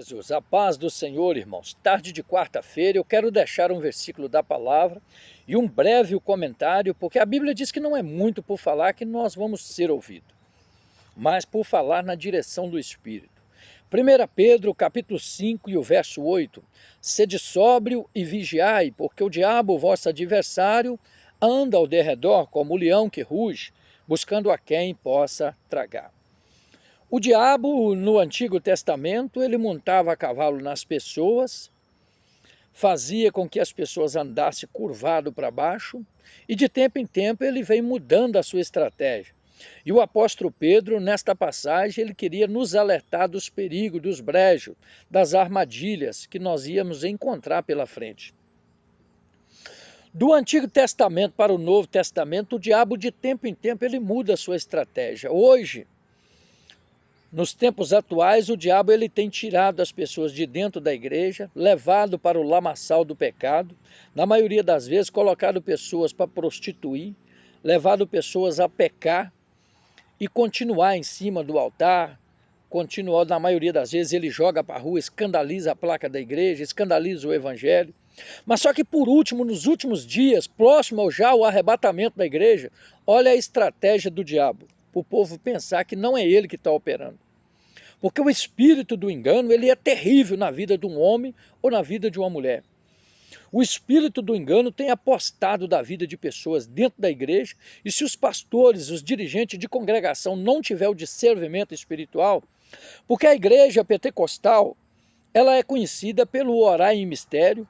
Jesus, a paz do Senhor, irmãos. Tarde de quarta-feira, eu quero deixar um versículo da palavra e um breve comentário, porque a Bíblia diz que não é muito por falar que nós vamos ser ouvidos, mas por falar na direção do Espírito. 1 Pedro, capítulo 5 e o verso 8, sede sóbrio e vigiai, porque o diabo, vosso adversário, anda ao derredor como o leão que ruge, buscando a quem possa tragar. O diabo, no Antigo Testamento, ele montava a cavalo nas pessoas, fazia com que as pessoas andassem curvado para baixo, e de tempo em tempo ele vem mudando a sua estratégia. E o apóstolo Pedro, nesta passagem, ele queria nos alertar dos perigos, dos brejos, das armadilhas que nós íamos encontrar pela frente. Do Antigo Testamento para o Novo Testamento, o diabo de tempo em tempo ele muda a sua estratégia. Hoje, nos tempos atuais, o diabo ele tem tirado as pessoas de dentro da igreja, levado para o lamaçal do pecado, na maioria das vezes colocado pessoas para prostituir, levado pessoas a pecar e continuar em cima do altar, continuar, na maioria das vezes ele joga para a rua, escandaliza a placa da igreja, escandaliza o evangelho. Mas só que por último, nos últimos dias, próximo ao arrebatamento da igreja, olha a estratégia do diabo. Para o povo pensar que não é ele que está operando. Porque o espírito do engano ele é terrível na vida de um homem ou na vida de uma mulher. O espírito do engano tem apostado da vida de pessoas dentro da igreja, e se os pastores, os dirigentes de congregação não tiver o discernimento espiritual, porque a igreja pentecostal ela é conhecida pelo orar em mistério,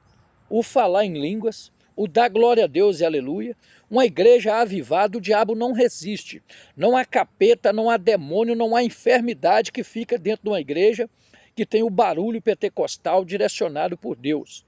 o falar em línguas, o dar glória a Deus e aleluia. Uma igreja avivada, o diabo não resiste. Não há capeta, não há demônio, não há enfermidade que fica dentro de uma igreja que tem o barulho pentecostal direcionado por Deus.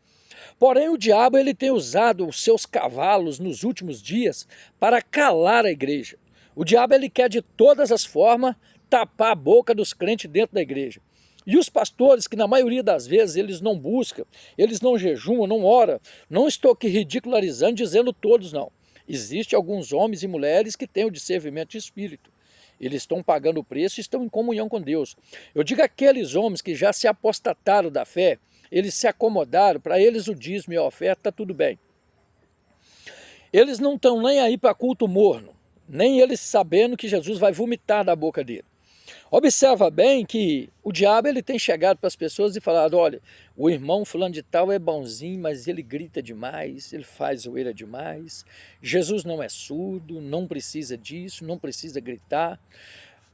Porém, o diabo ele tem usado os seus cavalos nos últimos dias para calar a igreja. O diabo ele quer de todas as formas tapar a boca dos crentes dentro da igreja. E os pastores, que na maioria das vezes eles não buscam, eles não jejuam, não oram, não estou aqui ridicularizando, dizendo todos não. Existem alguns homens e mulheres que têm o discernimento de espírito. Eles estão pagando o preço e estão em comunhão com Deus. Eu digo aqueles homens que já se apostataram da fé, eles se acomodaram, para eles o dízimo e a oferta está tudo bem. Eles não estão nem aí para culto morno, nem eles sabendo que Jesus vai vomitar da boca dele. Observa bem que o diabo ele tem chegado para as pessoas e falado, olha, o irmão fulano de tal é bonzinho, mas ele grita demais, ele faz zoeira demais, Jesus não é surdo, não precisa disso, não precisa gritar.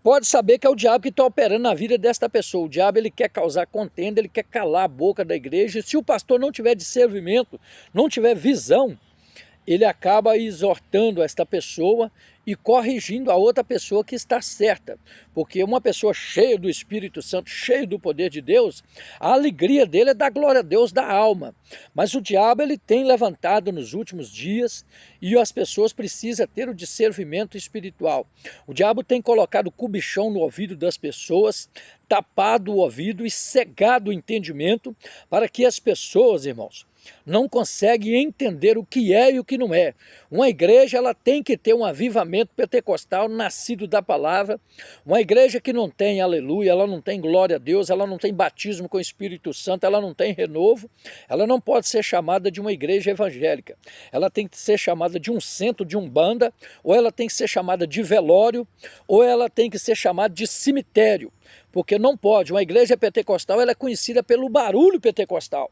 Pode saber que é o diabo que está operando na vida desta pessoa. O diabo ele quer causar contenda, ele quer calar a boca da igreja. Se o pastor não tiver discernimento, não tiver visão, ele acaba exortando esta pessoa e corrigindo a outra pessoa que está certa. Porque uma pessoa cheia do Espírito Santo, cheia do poder de Deus, a alegria dele é dar glória a Deus da alma. Mas o diabo ele tem levantado nos últimos dias e as pessoas precisam ter o discernimento espiritual. O diabo tem colocado cubichão no ouvido das pessoas, tapado o ouvido e cegado o entendimento para que as pessoas, irmãos, não consegue entender o que é e o que não é. Uma igreja ela tem que ter um avivamento pentecostal nascido da palavra. Uma igreja que não tem aleluia, ela não tem glória a Deus, ela não tem batismo com o Espírito Santo, ela não tem renovo, ela não pode ser chamada de uma igreja evangélica. Ela tem que ser chamada de um centro de umbanda, ou ela tem que ser chamada de velório, ou ela tem que ser chamada de cemitério. Porque não pode, uma igreja pentecostal ela é conhecida pelo barulho pentecostal.